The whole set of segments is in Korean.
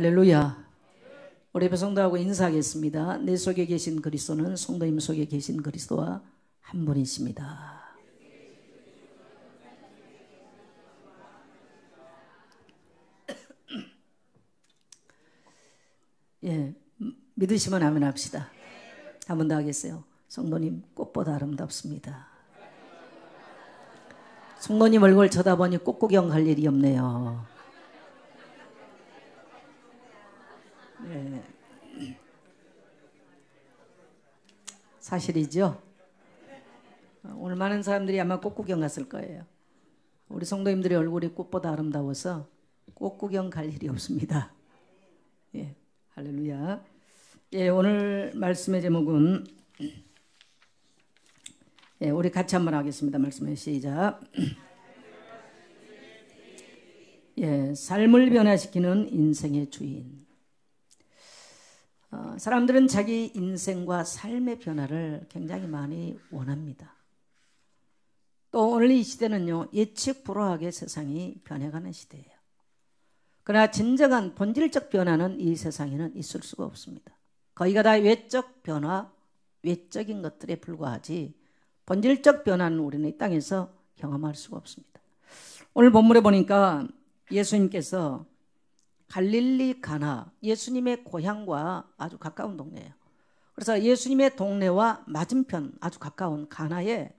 할렐루야. 우리 예배 성도하고 인사하겠습니다. 내 속에 계신 그리스도는 성도님 속에 계신 그리스도와 한 분이십니다. 예, 믿으시면 아멘 합시다. 한 번 더 하겠어요. 성도님 꽃보다 아름답습니다. 성도님 얼굴 쳐다보니 꽃구경 갈 일이 없네요. 네. 사실이죠. 오늘 많은 사람들이 아마 꽃구경 갔을 거예요. 우리 성도님들의 얼굴이 꽃보다 아름다워서 꽃구경 갈 일이 없습니다. 예, 할렐루야. 예, 오늘 말씀의 제목은 예, 우리 같이 한번 하겠습니다. 말씀의 시작. 예, 삶을 변화시키는 인생의 주인. 사람들은 자기 인생과 삶의 변화를 굉장히 많이 원합니다. 또 오늘 이 시대는요, 예측 불허하게 세상이 변해가는 시대예요. 그러나 진정한 본질적 변화는 이 세상에는 있을 수가 없습니다. 거의가 다 외적 변화, 외적인 것들에 불과하지 본질적 변화는 우리는 이 땅에서 경험할 수가 없습니다. 오늘 본문에 보니까 예수님께서 갈릴리 가나, 예수님의 고향과 아주 가까운 동네예요. 그래서 예수님의 동네와 맞은편 아주 가까운 가나에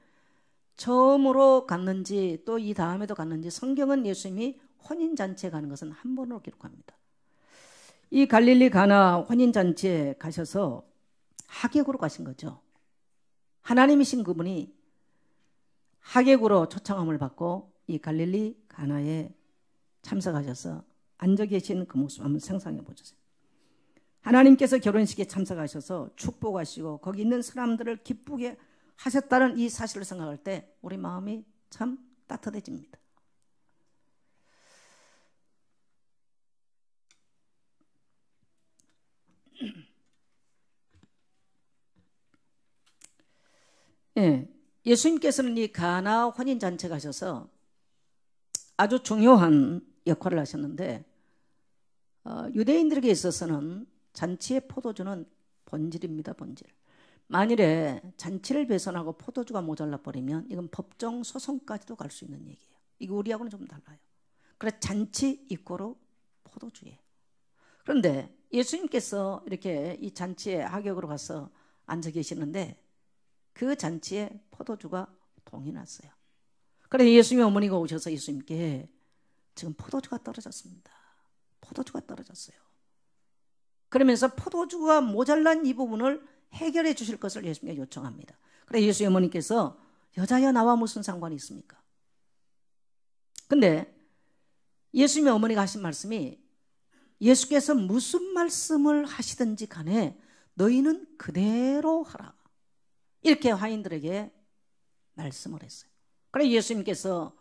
처음으로 갔는지 또 이 다음에도 갔는지 성경은 예수님이 혼인잔치에 가는 것은 한 번으로 기록합니다. 이 갈릴리 가나 혼인잔치에 가셔서 하객으로 가신 거죠. 하나님이신 그분이 하객으로 초청함을 받고 이 갈릴리 가나에 참석하셔서 앉아 계신 그 모습 한번 상상해 보세요. 하나님께서 결혼식에 참석하셔서 축복하시고 거기 있는 사람들을 기쁘게 하셨다는 이 사실을 생각할 때 우리 마음이 참 따뜻해집니다. 예, 예수님께서는 이 가나 혼인잔치에 가셔서 아주 중요한 역할을 하셨는데 유대인들에게 있어서는 잔치의 포도주는 본질입니다. 본질. 만일에 잔치를 배선하고 포도주가 모자라 버리면 이건 법정 소송까지도 갈 수 있는 얘기예요. 이거 우리하고는 좀 달라요. 그래서 잔치 이꼬로 포도주예요. 그런데 예수님께서 이렇게 이 잔치에 하객으로 가서 앉아 계시는데 그 잔치에 포도주가 동이 났어요. 그래서 예수님의 어머니가 오셔서 예수님께 지금 포도주가 떨어졌습니다. 포도주가 떨어졌어요. 그러면서 포도주가 모자란 이 부분을 해결해 주실 것을 예수님께 요청합니다. 그래서 예수의 어머니께서 여자야 나와 무슨 상관이 있습니까? 근데 예수님의 어머니가 하신 말씀이 예수께서 무슨 말씀을 하시든지 간에 너희는 그대로 하라. 이렇게 화인들에게 말씀을 했어요. 그래서 예수님께서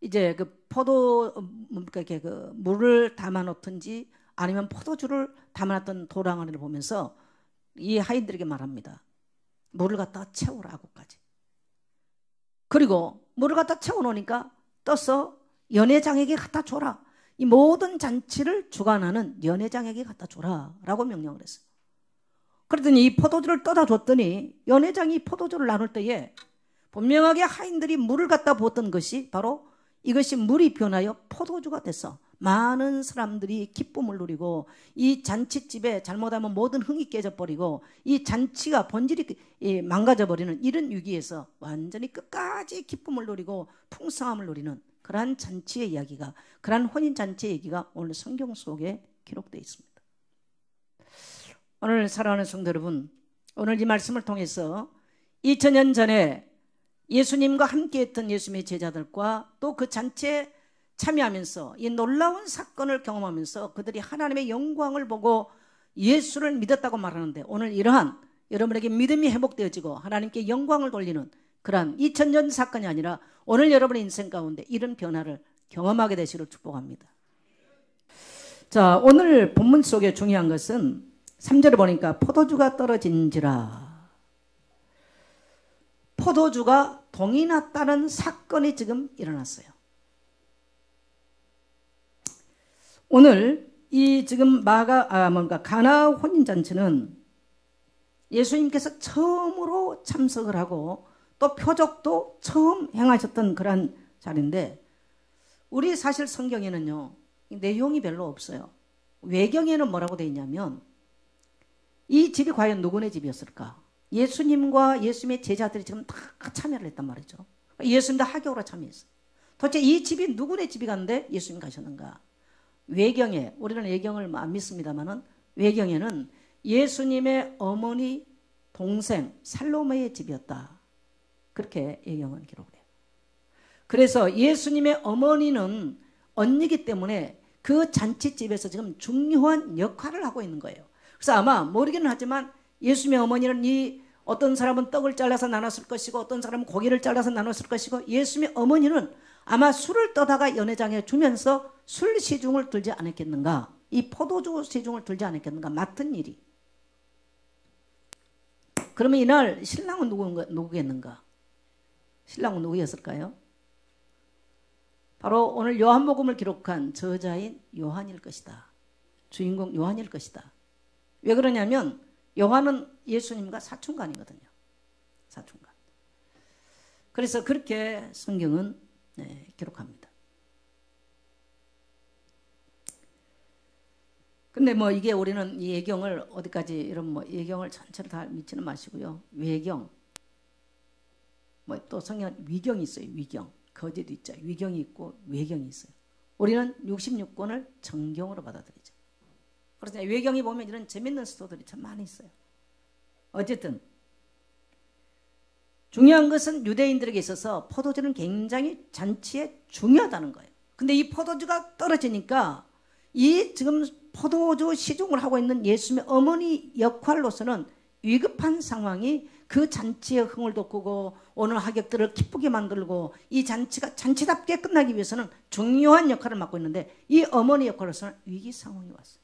이제 그 그 물을 담아 놓든지 아니면 포도주를 담아 놨던 도랑아리를 보면서 이 하인들에게 말합니다. 물을 갖다 채우라고까지. 그리고 물을 갖다 채워 놓으니까 떠서 연회장에게 갖다 줘라. 이 모든 잔치를 주관하는 연회장에게 갖다 줘라 라고 명령을 했어요. 그랬더니 이 포도주를 떠다 줬더니 연회장이 포도주를 나눌 때에 분명하게 하인들이 물을 갖다 부었던 것이 바로 이것이 물이 변하여 포도주가 돼서 많은 사람들이 기쁨을 누리고 이 잔치집에 잘못하면 모든 흥이 깨져버리고 이 잔치가 본질이 망가져버리는 이런 위기에서 완전히 끝까지 기쁨을 누리고 풍성함을 누리는 그러한 잔치의 이야기가, 그러한 혼인잔치의 얘기가 오늘 성경 속에 기록되어 있습니다. 오늘 사랑하는 성도 여러분, 오늘 이 말씀을 통해서 2000년 전에 예수님과 함께했던 예수님의 제자들과 또 그 잔치에 참여하면서 이 놀라운 사건을 경험하면서 그들이 하나님의 영광을 보고 예수를 믿었다고 말하는데 오늘 이러한 여러분에게 믿음이 회복되어지고 하나님께 영광을 돌리는 그러한 2000년 사건이 아니라 오늘 여러분의 인생 가운데 이런 변화를 경험하게 되시기를 축복합니다. 자, 오늘 본문 속에 중요한 것은 3절에 보니까 포도주가 떨어진지라. 포도주가 동이 났다는 사건이 지금 일어났어요. 오늘 이 지금 가나 혼인잔치는 예수님께서 처음으로 참석을 하고 또 표적도 처음 행하셨던 그런 자리인데, 우리 사실 성경에는요 내용이 별로 없어요. 외경에는 뭐라고 되어 있냐면, 이 집이 과연 누구네 집이었을까? 예수님과 예수님의 제자들이 지금 다 참여를 했단 말이죠. 예수님도 하교로 참여했어요. 도대체 이 집이 누구네 집이 갔는데 예수님 가셨는가? 외경에, 우리는 외경을 안 믿습니다만은 외경에는 예수님의 어머니 동생 살로메의 집이었다, 그렇게 외경은 기록을 해요. 그래서 예수님의 어머니는 언니기 때문에 그 잔치집에서 지금 중요한 역할을 하고 있는 거예요. 그래서 아마 모르기는 하지만 예수님의 어머니는 이 어떤 사람은 떡을 잘라서 나눴을 것이고 어떤 사람은 고기를 잘라서 나눴을 것이고, 예수님의 어머니는 아마 술을 떠다가 연회장에 주면서 술 시중을 들지 않았겠는가, 이 포도주 시중을 들지 않았겠는가, 맡은 일이. 그러면 이날 신랑은 누구겠는가? 신랑은 누구였을까요? 바로 오늘 요한복음을 기록한 저자인 요한일 것이다. 주인공 요한일 것이다. 왜 그러냐면 요한은 예수님과 사촌간이거든요. 사촌간. 그래서 그렇게 성경은 기록합니다. 근데 뭐 이게 우리는 이 예경을 어디까지 이런 뭐 예경을 전체를 다 믿지는 마시고요. 외경, 뭐 또 성경 위경이 있어요. 위경. 거제도 있죠. 위경이 있고 외경이 있어요. 우리는 66권을 정경으로 받아들이죠. 그래서 외경이 보면 이런 재밌는 스토리들이 참 많이 있어요. 어쨌든 중요한 것은 유대인들에게 있어서 포도주는 굉장히 잔치에 중요하다는 거예요. 근데 이 포도주가 떨어지니까 이 지금 포도주 시중을 하고 있는 예수님의 어머니 역할로서는 위급한 상황이 그 잔치의 흥을 돋구고 오늘 하객들을 기쁘게 만들고 이 잔치가 잔치답게 끝나기 위해서는 중요한 역할을 맡고 있는데, 이 어머니 역할로서는 위기 상황이 왔어요.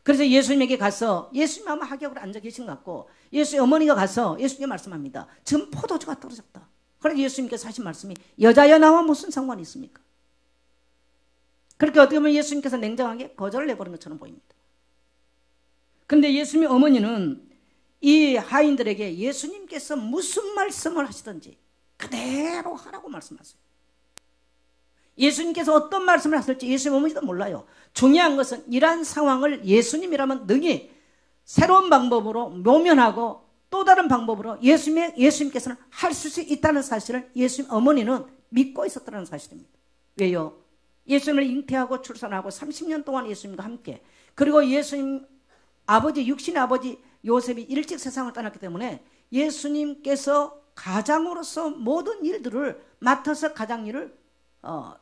그래서 예수님에게 가서, 예수님 아마 하객으로 앉아 계신 것 같고 예수의 어머니가 가서 예수님께 말씀합니다. 지금 포도주가 떨어졌다. 그래서 예수님께서 하신 말씀이, 여자여 나와 무슨 상관이 있습니까? 그렇게 어떻게 보면 예수님께서 냉정하게 거절을 해버린 것처럼 보입니다. 그런데 예수님의 어머니는 이 하인들에게 예수님께서 무슨 말씀을 하시든지 그대로 하라고 말씀하세요. 예수님께서 어떤 말씀을 하실지 예수님 어머니도 몰라요. 중요한 것은 이러한 상황을 예수님이라면 능히 새로운 방법으로 모면하고 또 다른 방법으로 예수님께서는 할 수 있다는 사실을 예수님 어머니는 믿고 있었다는 사실입니다. 왜요? 예수님을 잉태하고 출산하고 30년 동안 예수님과 함께, 그리고 예수님 아버지, 육신의 아버지 요셉이 일찍 세상을 떠났기 때문에 예수님께서 가장으로서 모든 일들을 맡아서 가장 일을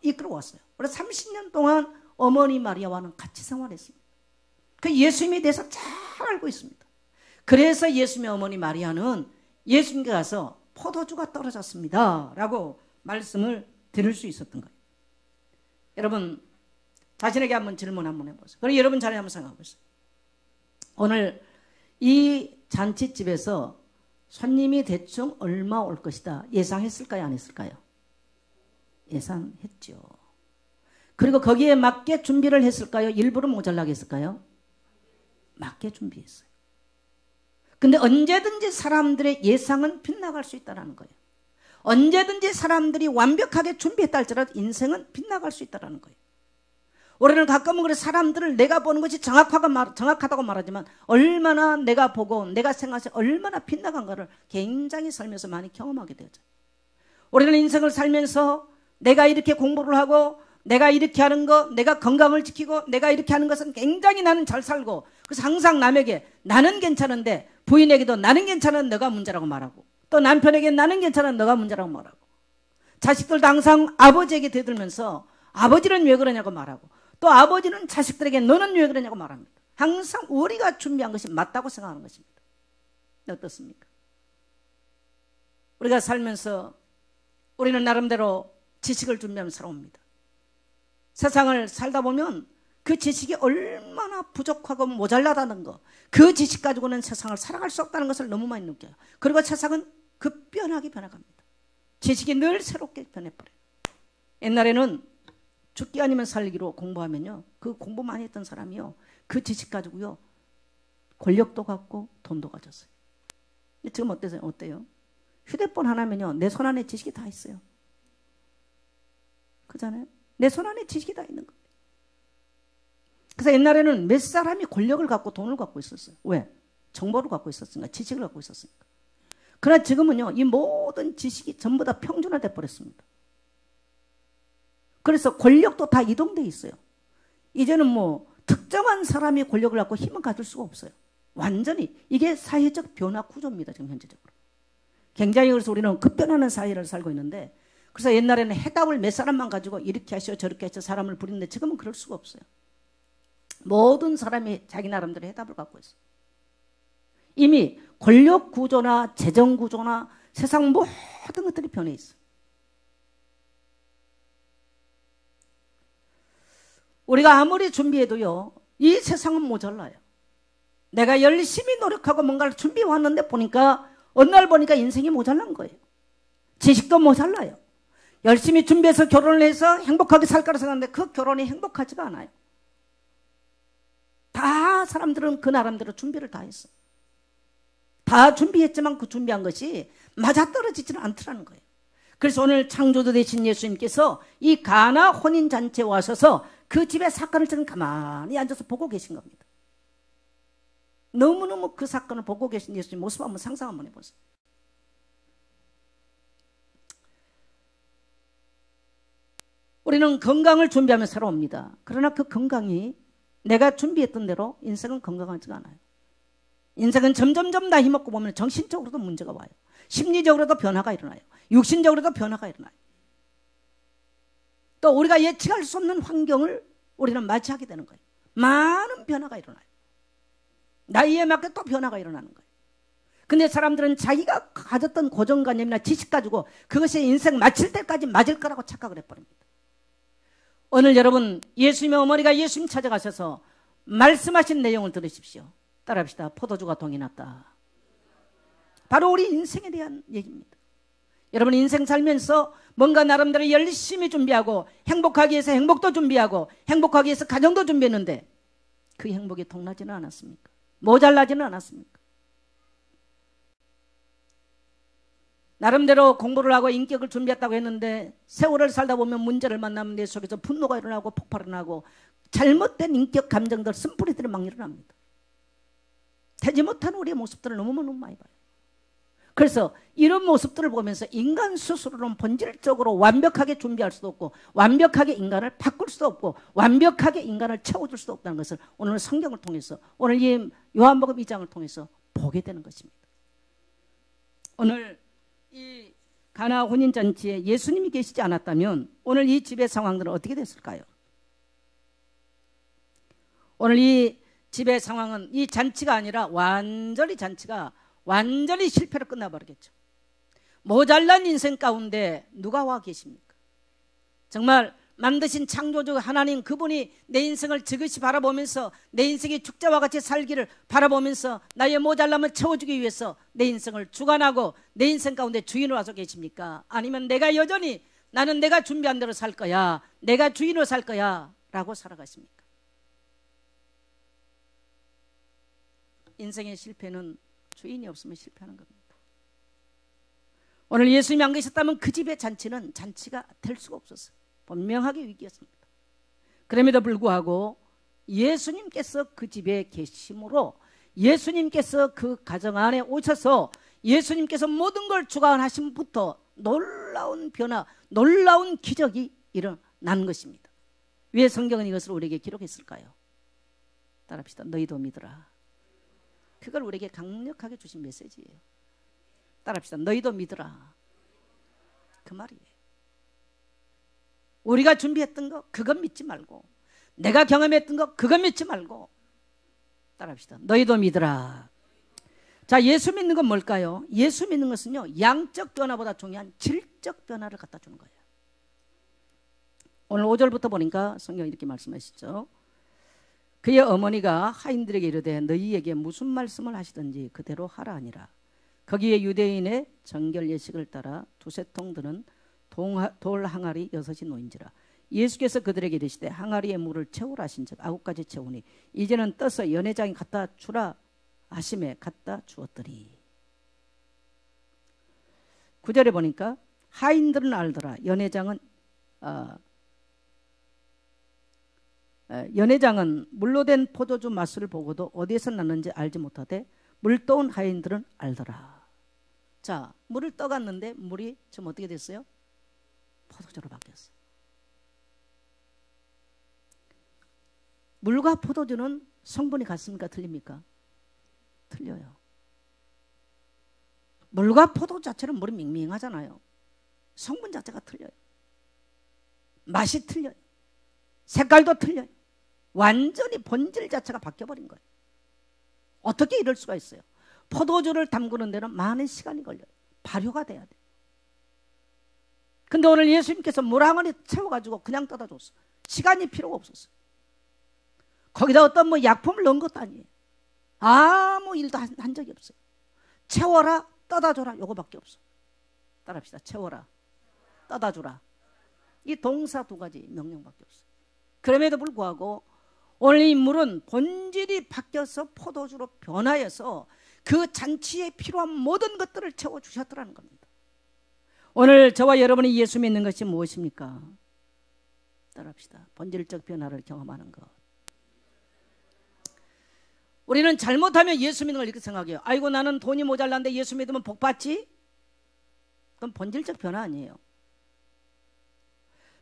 이끌어 왔어요. 그래서 30년 동안 어머니 마리아와는 같이 생활했습니다. 그 예수님에 대해서 잘 알고 있습니다. 그래서 예수님의 어머니 마리아는 예수님께 가서 포도주가 떨어졌습니다 라고 말씀을 드릴 수 있었던 거예요. 여러분 자신에게 한번 질문 한번 해보세요. 그리고 여러분 자리 한번 생각해 보세요. 오늘 이 잔치집에서 손님이 대충 얼마 올 것이다 예상했을까요? 안 했을까요? 예상했죠. 그리고 거기에 맞게 준비를 했을까요? 일부러 모자라게 했을까요? 맞게 준비했어요. 근데 언제든지 사람들의 예상은 빗나갈 수 있다는 거예요. 언제든지 사람들이 완벽하게 준비했다 할지라도 인생은 빗나갈 수 있다는 거예요. 우리는 가끔은 그래 사람들을 내가 보는 것이 정확하다고 말하지만 얼마나 내가 보고 내가 생각해서 얼마나 빗나간가를 굉장히 살면서 많이 경험하게 되죠. 우리는 인생을 살면서 내가 이렇게 공부를 하고 내가 이렇게 하는 거, 내가 건강을 지키고 내가 이렇게 하는 것은 굉장히 나는 잘 살고, 그래서 항상 남에게 나는 괜찮은데 부인에게도 나는 괜찮은 너가 문제라고 말하고, 또 남편에게 나는 괜찮은 너가 문제라고 말하고, 자식들도 항상 아버지에게 대들면서 아버지는 왜 그러냐고 말하고, 또 아버지는 자식들에게 너는 왜 그러냐고 말합니다. 항상 우리가 준비한 것이 맞다고 생각하는 것입니다. 어떻습니까? 우리가 살면서 우리는 나름대로 지식을 준비하면 살아옵니다. 세상을 살다 보면 그 지식이 얼마나 부족하고 모자라다는 거, 그 지식 가지고는 세상을 살아갈 수 없다는 것을 너무 많이 느껴요. 그리고 세상은 급변하게 변해갑니다. 지식이 늘 새롭게 변해버려요. 옛날에는 죽기 아니면 살기로 공부하면요, 그 공부 많이 했던 사람이요, 그 지식 가지고요 권력도 갖고 돈도 가졌어요. 근데 지금 어때요? 휴대폰 하나면요 내 손 안에 지식이 다 있어요. 그잖아요. 내 손 안에 지식이 다 있는 거예요. 그래서 옛날에는 몇 사람이 권력을 갖고 돈을 갖고 있었어요. 왜? 정보를 갖고 있었으니까, 지식을 갖고 있었으니까. 그러나 지금은요 이 모든 지식이 전부 다 평준화돼 버렸습니다. 그래서 권력도 다 이동돼 있어요. 이제는 뭐 특정한 사람이 권력을 갖고 힘을 가질 수가 없어요. 완전히 이게 사회적 변화 구조입니다. 지금 현재적으로. 굉장히, 그래서 우리는 급변하는 사회를 살고 있는데, 그래서 옛날에는 해답을 몇 사람만 가지고 이렇게 하시오 저렇게 하시오 사람을 부리는데 지금은 그럴 수가 없어요. 모든 사람이 자기 나름대로 해답을 갖고 있어요. 이미 권력 구조나 재정 구조나 세상 모든 것들이 변해 있어요. 우리가 아무리 준비해도요 이 세상은 모자라요. 내가 열심히 노력하고 뭔가를 준비해 왔는데 보니까 어느 날 보니까 인생이 모자란 거예요. 지식도 모자라요. 열심히 준비해서 결혼을 해서 행복하게 살 거라 생각하는데 그 결혼이 행복하지가 않아요. 다 사람들은 그 나름대로 준비를 다 했어. 다 준비했지만 그 준비한 것이 맞아떨어지지는 않더라는 거예요. 그래서 오늘 창조주 되신 예수님께서 이 가나 혼인잔치에 와셔서 그 집의 사건을 저는 가만히 앉아서 보고 계신 겁니다. 너무너무 그 사건을 보고 계신 예수님 모습 한번 상상 한번 해보세요. 우리는 건강을 준비하며 살아옵니다. 그러나 그 건강이 내가 준비했던 대로 인생은 건강하지가 않아요. 인생은 점점점 나이 먹고 보면 정신적으로도 문제가 와요. 심리적으로도 변화가 일어나요. 육신적으로도 변화가 일어나요. 또 우리가 예측할 수 없는 환경을 우리는 맞이하게 되는 거예요. 많은 변화가 일어나요. 나이에 맞게 또 변화가 일어나는 거예요. 근데 사람들은 자기가 가졌던 고정관념이나 지식 가지고 그것이 인생 마칠 때까지 맞을 거라고 착각을 해버립니다. 오늘 여러분 예수님의 어머니가 예수님 찾아가셔서 말씀하신 내용을 들으십시오. 따라합시다. 포도주가 동이 났다. 바로 우리 인생에 대한 얘기입니다. 여러분 인생 살면서 뭔가 나름대로 열심히 준비하고 행복하기 위해서 행복도 준비하고 행복하기 위해서 가정도 준비했는데 그 행복이 동나지는 않았습니까? 모자라지는 않았습니까? 나름대로 공부를 하고 인격을 준비했다고 했는데 세월을 살다 보면 문제를 만나면 내 속에서 분노가 일어나고 폭발이 나고 잘못된 인격 감정들 쓴뿌리들이 막 일어납니다. 되지 못한 우리의 모습들을 너무너무 많이 봐요. 그래서 이런 모습들을 보면서 인간 스스로는 본질적으로 완벽하게 준비할 수도 없고 완벽하게 인간을 바꿀 수도 없고 완벽하게 인간을 채워줄 수도 없다는 것을 오늘 성경을 통해서 오늘 이 요한복음 2장을 통해서 보게 되는 것입니다. 오늘 이 가나 혼인잔치에 예수님이 계시지 않았다면 오늘 이 집의 상황들은 어떻게 됐을까요? 오늘 이 집의 상황은 이 잔치가 아니라 잔치가 완전히 실패로 끝나버리겠죠. 모자란 인생 가운데 누가 와 계십니까? 정말 만드신 창조주 하나님 그분이 내 인생을 지그시 바라보면서 내 인생이 축제와 같이 살기를 바라보면서 나의 모자람을 채워주기 위해서 내 인생을 주관하고 내 인생 가운데 주인으로 와서 계십니까? 아니면 내가 여전히 나는 내가 준비한 대로 살 거야, 내가 주인으로 살 거야 라고 살아가십니까? 인생의 실패는 주인이 없으면 실패하는 겁니다. 오늘 예수님이 안 계셨다면 그 집의 잔치는 잔치가 될 수가 없었어요. 분명하게 위기였습니다. 그럼에도 불구하고 예수님께서 그 집에 계심으로 예수님께서 그 가정 안에 오셔서 예수님께서 모든 걸 주관하심부터 놀라운 변화, 놀라운 기적이 일어난 것입니다. 왜 성경은 이것을 우리에게 기록했을까요? 따라합시다. 너희도 믿으라. 그걸 우리에게 강력하게 주신 메시지예요. 따라합시다. 너희도 믿으라. 그 말이에요. 우리가 준비했던 거 그건 믿지 말고 내가 경험했던 거 그건 믿지 말고 따라합시다. 너희도 믿으라. 자, 예수 믿는 건 뭘까요? 예수 믿는 것은요 양적 변화보다 중요한 질적 변화를 갖다 주는 거예요. 오늘 5절부터 보니까 성경이 이렇게 말씀하시죠. 그의 어머니가 하인들에게 이르되 너희에게 무슨 말씀을 하시든지 그대로 하라 하니라. 거기에 유대인의 정결 예식을 따라 두세 통 드는 돌 항아리 6이 놓인지라. 예수께서 그들에게 이르시되 항아리에 물을 채우라 하신즉 9가지 채우니 이제는 떠서 연회장에 갖다 주라 하심에 갖다 주었더니 9절에 보니까 하인들은 알더라. 연회장은 물로 된 포도주 맛을 보고도 어디에서 났는지 알지 못하되 물 떠온 하인들은 알더라. 자, 물을 떠갔는데 물이 지금 어떻게 됐어요? 포도주로 바뀌었어요. 물과 포도주는 성분이 같습니까? 틀립니까? 틀려요. 물과 포도 자체는 물이 밍밍하잖아요. 성분 자체가 틀려요. 맛이 틀려요. 색깔도 틀려요. 완전히 본질 자체가 바뀌어버린 거예요. 어떻게 이럴 수가 있어요? 포도주를 담그는 데는 많은 시간이 걸려요. 발효가 돼야 돼요. 근데 오늘 예수님께서 물 항아리 채워가지고 그냥 떠다 줬어요. 시간이 필요가 없었어요. 거기다 어떤 약품을 넣은 것도 아니에요. 아무 일도 한 적이 없어요. 채워라, 떠다 줘라, 요거밖에 없어. 따라합시다. 채워라, 떠다 주라. 이 동사 2가지 명령밖에 없어요. 그럼에도 불구하고 오늘 이 물은 본질이 바뀌어서 포도주로 변화해서 그 잔치에 필요한 모든 것들을 채워주셨더라는 겁니다. 오늘 저와 여러분이 예수 믿는 것이 무엇입니까? 따라합시다. 본질적 변화를 경험하는 것. 우리는 잘못하면 예수 믿는 걸 이렇게 생각해요. 아이고 나는 돈이 모자란데 예수 믿으면 복 받지? 그건 본질적 변화 아니에요.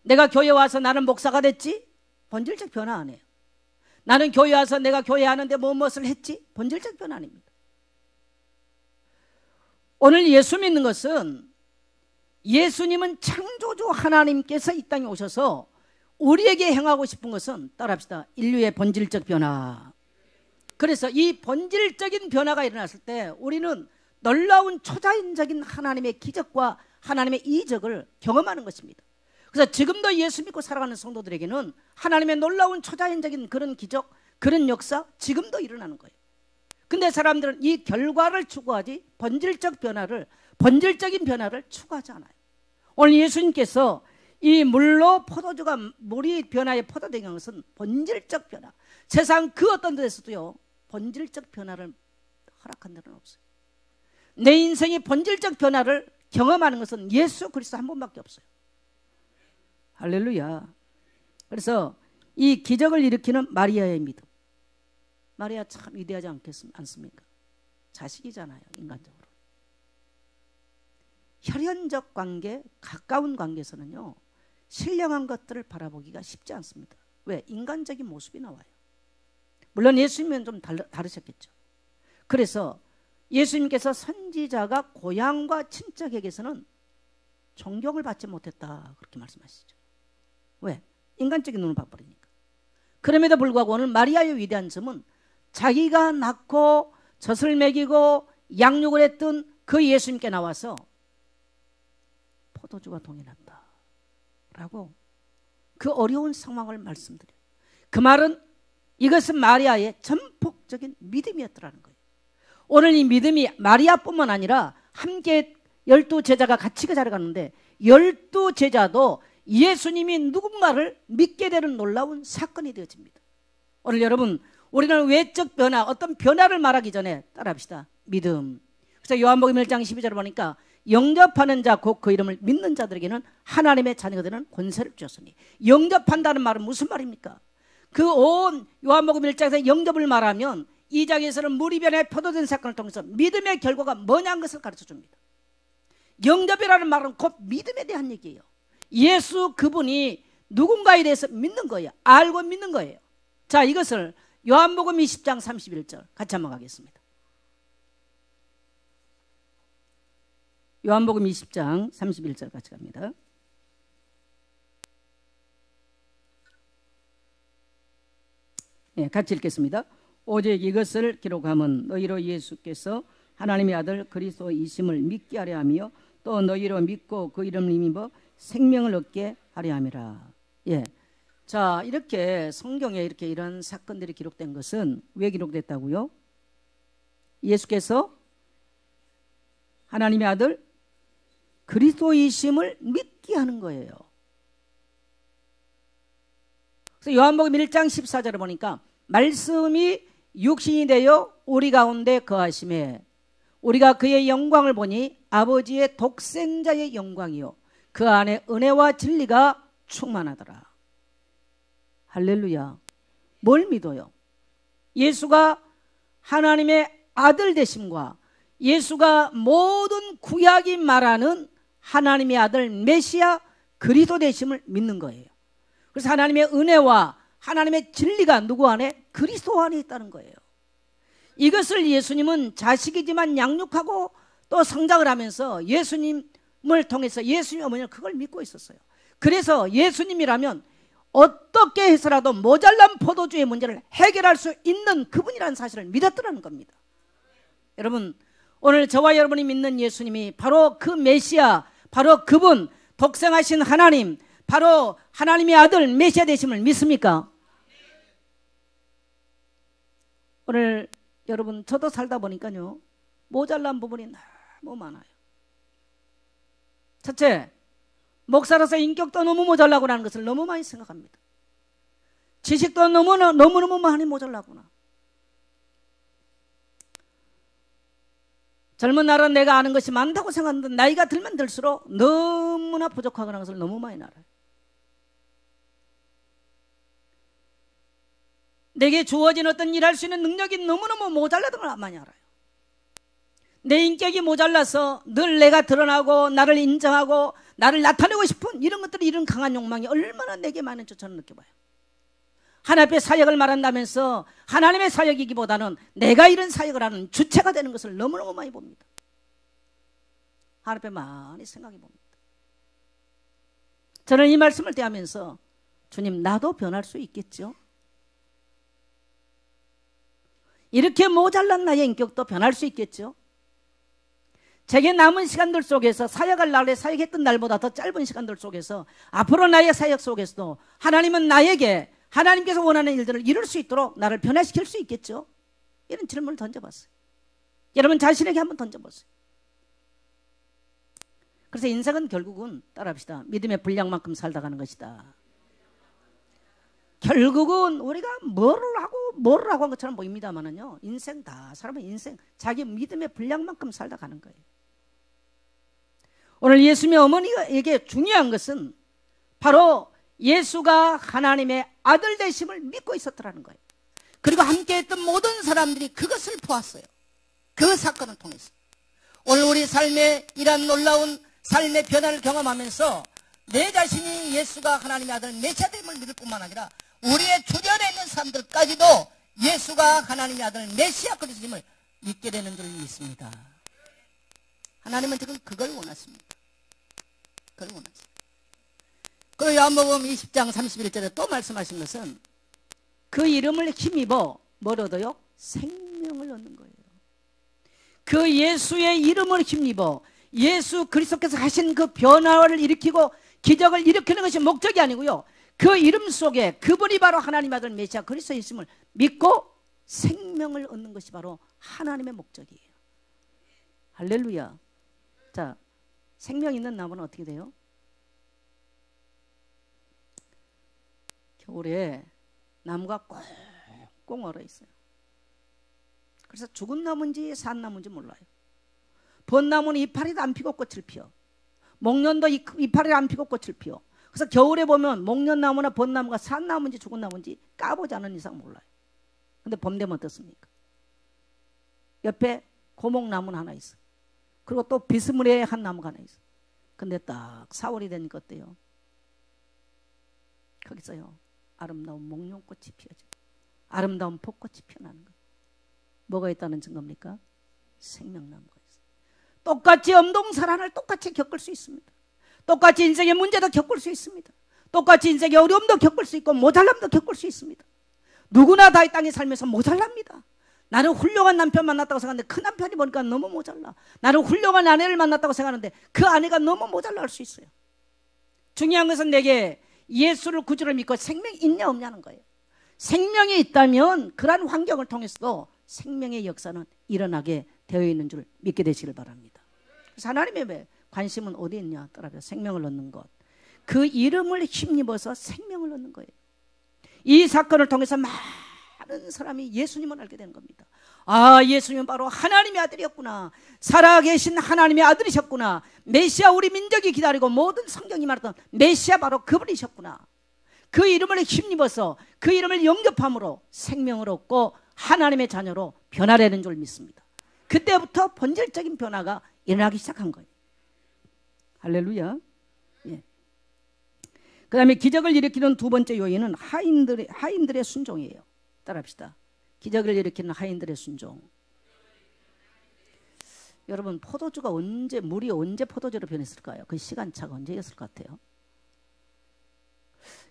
내가 교회 와서 나는 목사가 됐지? 본질적 변화 아니에요. 나는 교회 와서 내가 교회 하는데 무엇을 했지? 본질적 변화 아닙니다. 오늘 예수 믿는 것은 예수님은 창조주 하나님께서 이 땅에 오셔서 우리에게 행하고 싶은 것은 따라합시다. 인류의 본질적 변화. 그래서 이 본질적인 변화가 일어났을 때 우리는 놀라운 초자연적인 하나님의 기적과 하나님의 이적을 경험하는 것입니다. 그래서 지금도 예수 믿고 살아가는 성도들에게는 하나님의 놀라운 초자연적인 그런 기적, 그런 역사 지금도 일어나는 거예요. 근데 사람들은 이 결과를 추구하지 본질적인 변화를 추구하지 않아요. 오늘 예수님께서 이 물로 물이 변화에 포도된 것은 본질적 변화. 세상 그 어떤 데서도요 본질적 변화를 허락한 데는 없어요. 내 인생의 본질적 변화를 경험하는 것은 예수 그리스도 한 분밖에 없어요. 할렐루야. 그래서 이 기적을 일으키는 마리아의 믿음. 마리아 참 위대하지 않습니까? 자식이잖아요. 인간적으로. 혈연적 관계, 가까운 관계에서는요 신령한 것들을 바라보기가 쉽지 않습니다. 왜? 인간적인 모습이 나와요. 물론 예수님은 좀 다르셨겠죠. 그래서 예수님께서 선지자가 고향과 친척에게서는 존경을 받지 못했다 그렇게 말씀하시죠. 왜? 인간적인 눈을 봐버리니까. 그럼에도 불구하고 오늘 마리아의 위대한 점은 자기가 낳고 젖을 먹이고 양육을 했던 그 예수님께 나와서 포도주가 동해났다 라고 그 어려운 상황을 말씀드려요. 그 말은 이것은 마리아의 전폭적인 믿음이었더라는 거예요. 오늘 이 믿음이 마리아뿐만 아니라 함께 12제자가 같이 그 자리에 갔는데 12제자도 예수님이 누군가를 믿게 되는 놀라운 사건이 되어집니다. 오늘 여러분 우리는 외적 변화, 어떤 변화를 말하기 전에 따라합시다. 믿음. 그래서 요한복음 1장 12절을 보니까 영접하는 자 곧 그 이름을 믿는 자들에게는 하나님의 자녀가 되는 권세를 주셨으니. 영접한다는 말은 무슨 말입니까? 그 온 요한복음 1장에서 영접을 말하면 2장에서는 물이 변해 포도된 사건을 통해서 믿음의 결과가 뭐냐는 것을 가르쳐 줍니다. 영접이라는 말은 곧 믿음에 대한 얘기예요. 예수 그분이 누군가에 대해서 믿는 거예요. 알고 믿는 거예요. 자, 이것을 요한복음 20장 31절 같이 한번 가겠습니다. 요한복음 20장 31절 같이 갑니다. 네, 같이 읽겠습니다. 오직 이것을 기록함은 너희로 예수께서 하나님의 아들 그리스도이심을 믿게 하려 하며 또 너희로 믿고 그 이름을 힘입어 생명을 얻게 하려 함이라. 예. 자, 이렇게 성경에 이렇게 이런 사건들이 기록된 것은 왜 기록됐다고요? 예수께서 하나님의 아들 그리스도이심을 믿게 하는 거예요. 그래서 요한복음 1장 14절에 보니까 말씀이 육신이 되어 우리 가운데 거하심에 우리가 그의 영광을 보니 아버지의 독생자의 영광이요 그 안에 은혜와 진리가 충만하더라. 할렐루야. 뭘 믿어요? 예수가 하나님의 아들 되심과 예수가 모든 구약이 말하는 하나님의 아들 메시아 그리스도 되심을 믿는 거예요. 그래서 하나님의 은혜와 하나님의 진리가 누구 안에? 그리스도 안에 있다는 거예요. 이것을 예수님은 자식이지만 양육하고 또 성장을 하면서 예수님을 통해서 예수님 어머니는 그걸 믿고 있었어요. 그래서 예수님이라면 어떻게 해서라도 모자란 포도주의 문제를 해결할 수 있는 그분이라는 사실을 믿었더라는 겁니다. 여러분, 오늘 저와 여러분이 믿는 예수님이 바로 그 메시아, 바로 그분, 독생하신 하나님, 바로 하나님의 아들 메시아 되심을 믿습니까? 오늘 여러분, 저도 살다 보니까요, 모자란 부분이 너무 많아요. 첫째, 목사로서 인격도 너무 모자라구나 하는 것을 너무 많이 생각합니다. 지식도 너무너무 많이 모자라구나. 젊은 날은 내가 아는 것이 많다고 생각하는데 나이가 들면 들수록 너무나 부족하구나 하는 것을 너무 많이 알아요. 내게 주어진 어떤 일할 수 있는 능력이 너무너무 모자라던 걸 많이 알아요. 내 인격이 모자라서 늘 내가 드러나고 나를 인정하고 나를 나타내고 싶은 이런 것들이 이런 강한 욕망이 얼마나 내게 많은지 저는 느껴봐요. 하나님의 사역을 말한다면서 하나님의 사역이기보다는 내가 이런 사역을 하는 주체가 되는 것을 너무너무 많이 봅니다. 하나님의 많이 생각해 봅니다. 저는 이 말씀을 대하면서 주님, 나도 변할 수 있겠죠? 이렇게 모자란 나의 인격도 변할 수 있겠죠? 제게 남은 시간들 속에서 사역할 날에 사역했던 날보다 더 짧은 시간들 속에서 앞으로 나의 사역 속에서도 하나님은 나에게 하나님께서 원하는 일들을 이룰 수 있도록 나를 변화시킬 수 있겠죠? 이런 질문을 던져봤어요. 여러분 자신에게 한번 던져보세요. 그래서 인생은 결국은 따라합시다. 믿음의 분량만큼 살다 가는 것이다. 결국은 우리가 뭐를 하고 한 것처럼 보입니다만은요, 인생 다 사람은 인생 자기 믿음의 분량만큼 살다 가는 거예요. 오늘 예수님의 어머니에게 중요한 것은 바로 예수가 하나님의 아들 되심을 믿고 있었더라는 거예요. 그리고 함께했던 모든 사람들이 그것을 보았어요. 그 사건을 통해서 오늘 우리 삶에 이런 놀라운 삶의 변화를 경험하면서 내 자신이 예수가 하나님의 아들 메시아 됨을 믿을 뿐만 아니라 우리의 주변에 있는 사람들까지도 예수가 하나님의 아들 메시아 그리스도임을 믿게 되는 줄 믿습니다. 하나님은 지금 그걸 원하십니다. 그걸 원하십니다. 그리고 요한복음 20장 31절에 또 말씀하신 것은 그 이름을 힘입어 뭘 얻어요? 생명을 얻는 거예요. 그 예수의 이름을 힘입어 예수 그리스도께서 하신 그 변화를 일으키고 기적을 일으키는 것이 목적이 아니고요, 그 이름 속에 그분이 바로 하나님 아들 메시아 그리스도의 있음을 믿고 생명을 얻는 것이 바로 하나님의 목적이에요. 할렐루야. 자, 생명 있는 나무는 어떻게 돼요? 겨울에 나무가 꽁꽁 얼어 있어요. 그래서 죽은 나무인지 산 나무인지 몰라요. 벚나무는 이파리도 안 피고 꽃을 피워. 목련도 이파리를 안 피고 꽃을 피워. 그래서 겨울에 보면 목련나무나 벚나무가 산 나무인지 죽은 나무인지 까보지 않은 이상 몰라요. 근데 봄 되면 어떻습니까? 옆에 고목나무는 하나 있어. 그리고 또 비스무리의 한 나무가 하나 있어. 근데 딱 4월이 되니까 어때요? 거기서요, 아름다운 목련꽃이 피어져. 아름다운 벚꽃이 피어나는 거예요. 뭐가 있다는 증거입니까? 생명나무가 있어요. 똑같이 엄동설한을 똑같이 겪을 수 있습니다. 똑같이 인생의 문제도 겪을 수 있습니다. 똑같이 인생의 어려움도 겪을 수 있고 모자람도 겪을 수 있습니다. 누구나 다 이 땅에 살면서 모자랍니다. 나는 훌륭한 남편 만났다고 생각하는데 그 남편이 보니까 너무 모자라. 나는 훌륭한 아내를 만났다고 생각하는데 그 아내가 너무 모자라 할 수 있어요. 중요한 것은 내게 예수를 구주를 믿고 생명이 있냐 없냐는 거예요. 생명이 있다면 그러한 환경을 통해서도 생명의 역사는 일어나게 되어 있는 줄 믿게 되시길 바랍니다. 그래서 하나님의 관심은 어디 있냐? 따라서 생명을 얻는 것. 그 이름을 힘입어서 생명을 얻는 거예요. 이 사건을 통해서 많은 사람이 예수님을 알게 되는 겁니다. 아, 예수님은 바로 하나님의 아들이었구나. 살아계신 하나님의 아들이셨구나. 메시아, 우리 민족이 기다리고 모든 성경이 말했던 메시아 바로 그분이셨구나. 그 이름을 힘입어서 그 이름을 영접함으로 생명을 얻고 하나님의 자녀로 변화되는 줄 믿습니다. 그때부터 본질적인 변화가 일어나기 시작한 거예요. 할렐루야. 예. 그 다음에 기적을 일으키는 두 번째 요인은 하인들의 순종이에요. 따라합시다. 기적을 일으키는 하인들의 순종. 여러분, 물이 언제 포도주로 변했을까요? 그 시간차가 언제였을 것 같아요?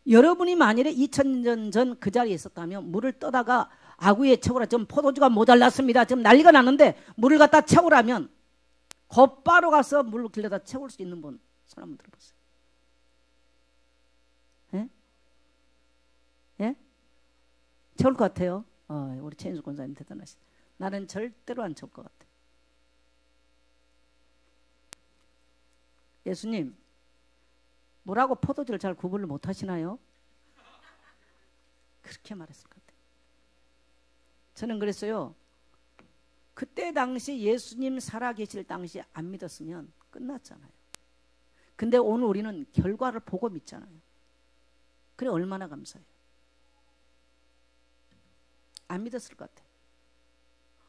여러분이 만일에 2000년 전 그 자리에 있었다면 물을 떠다가 아구에 채우라, 좀 포도주가 모자랐습니다, 지금 난리가 났는데 물을 갖다 채우라면 곧바로 가서 물을 길러다 채울 수 있는 분 손 한번 들어보세요. 예? 예? 채울 것 같아요? 우리 최인수 권사님 대단하시다. 나는 절대로 안 채울 것 같아. 예수님, 물하고 포도주를 잘 구분을 못 하시나요? 그렇게 말했을 것 같아요. 저는 그랬어요. 그때 당시 예수님 살아계실 당시 안 믿었으면 끝났잖아요. 근데 오늘 우리는 결과를 보고 믿잖아요. 그래 얼마나 감사해요. 안 믿었을 것 같아요.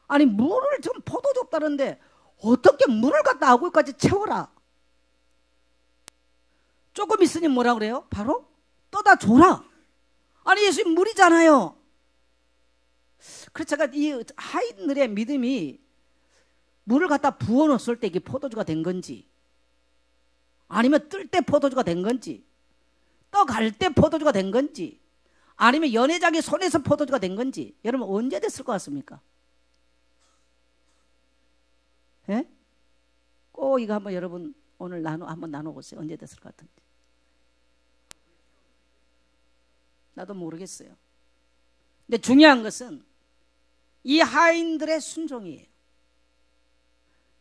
아니, 물을 좀 포도주 없다는데 어떻게 물을 갖다 아구까지 채워라. 조금 있으니 뭐라 그래요? 바로 떠다 줘라. 아니, 예수님 물이잖아요. 그래서 제가 이 하인들의 믿음이 물을 갖다 부어놓았을 때 이게 포도주가 된 건지, 아니면 뜰 때 포도주가 된 건지, 떠갈 때 포도주가 된 건지, 아니면 연회장의 손에서 포도주가 된 건지, 여러분 언제 됐을 것 같습니까? 예? 꼭 이거 한번 여러분 오늘 한번 나눠보세요. 언제 됐을 것 같은지. 나도 모르겠어요. 근데 중요한 것은 이 하인들의 순종이에요.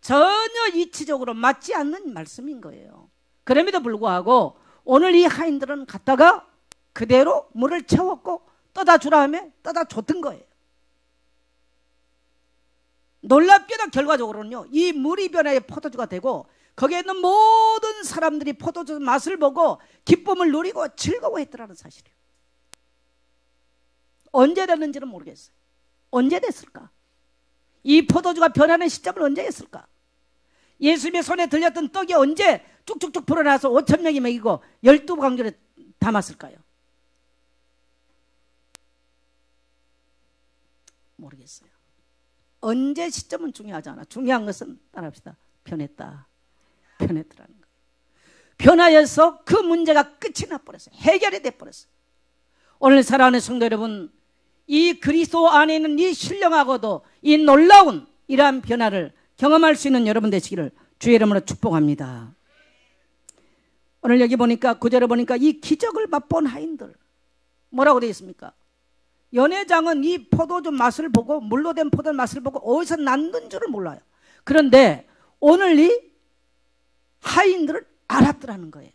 전혀 이치적으로 맞지 않는 말씀인 거예요. 그럼에도 불구하고 오늘 이 하인들은 갔다가 그대로 물을 채웠고 떠다 주라 하면 떠다 줬던 거예요. 놀랍게도 결과적으로는요, 이 물이 변화의 포도주가 되고 거기에 있는 모든 사람들이 포도주 맛을 보고 기쁨을 누리고 즐거워했더라는 사실이에요. 언제 됐는지는 모르겠어요. 언제 됐을까? 이 포도주가 변하는 시점은 언제였을까? 예수님의 손에 들렸던 떡이 언제 쭉쭉쭉 불어나서 5,000명이 먹이고 12광주를 담았을까요? 모르겠어요. 언제 시점은 중요하지 않아. 중요한 것은 따라합시다. 변했다. 변했더라는 거예요. 변하여서 그 문제가 끝이 나버렸어요. 해결이 돼버렸어요. 오늘 사랑하는 성도 여러분, 이 그리스도 안에 있는 이 신령하고도 이 놀라운 이러한 변화를 경험할 수 있는 여러분 되시기를 주의 이름으로 축복합니다. 오늘 여기 보니까 9절에 보니까 이 기적을 맛본 하인들 뭐라고 되어 있습니까? 연회장은 이 포도주 맛을 보고, 물로 된 포도주 맛을 보고 어디서 났는 줄을 몰라요. 그런데 오늘 이 하인들은 알았더라는 거예요.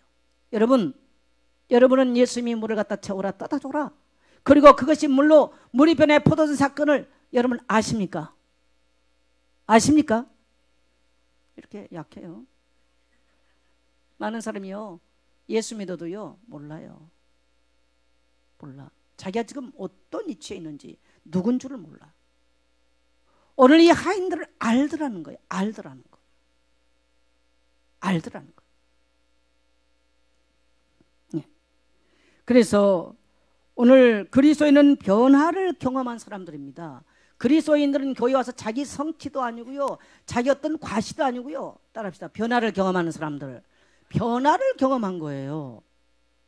여러분은 예수님이 물을 갖다 채우라, 떠다 줘라. 그리고 그것이 물이 변해 포도주 사건을 여러분 아십니까? 아십니까? 이렇게 약해요. 많은 사람이요, 예수 믿어도요 몰라요. 몰라. 자기가 지금 어떤 위치에 있는지, 누군 줄을 몰라. 오늘 이 하인들을 알더라는 거예요. 알더라는 거. 알더라는 거. 네. 그래서 오늘 그리스도인은 변화를 경험한 사람들입니다. 그리스도인들은 교회 와서 자기 성취도 아니고요, 자기 어떤 과시도 아니고요, 따라합시다. 변화를 경험하는 사람들. 변화를 경험한 거예요.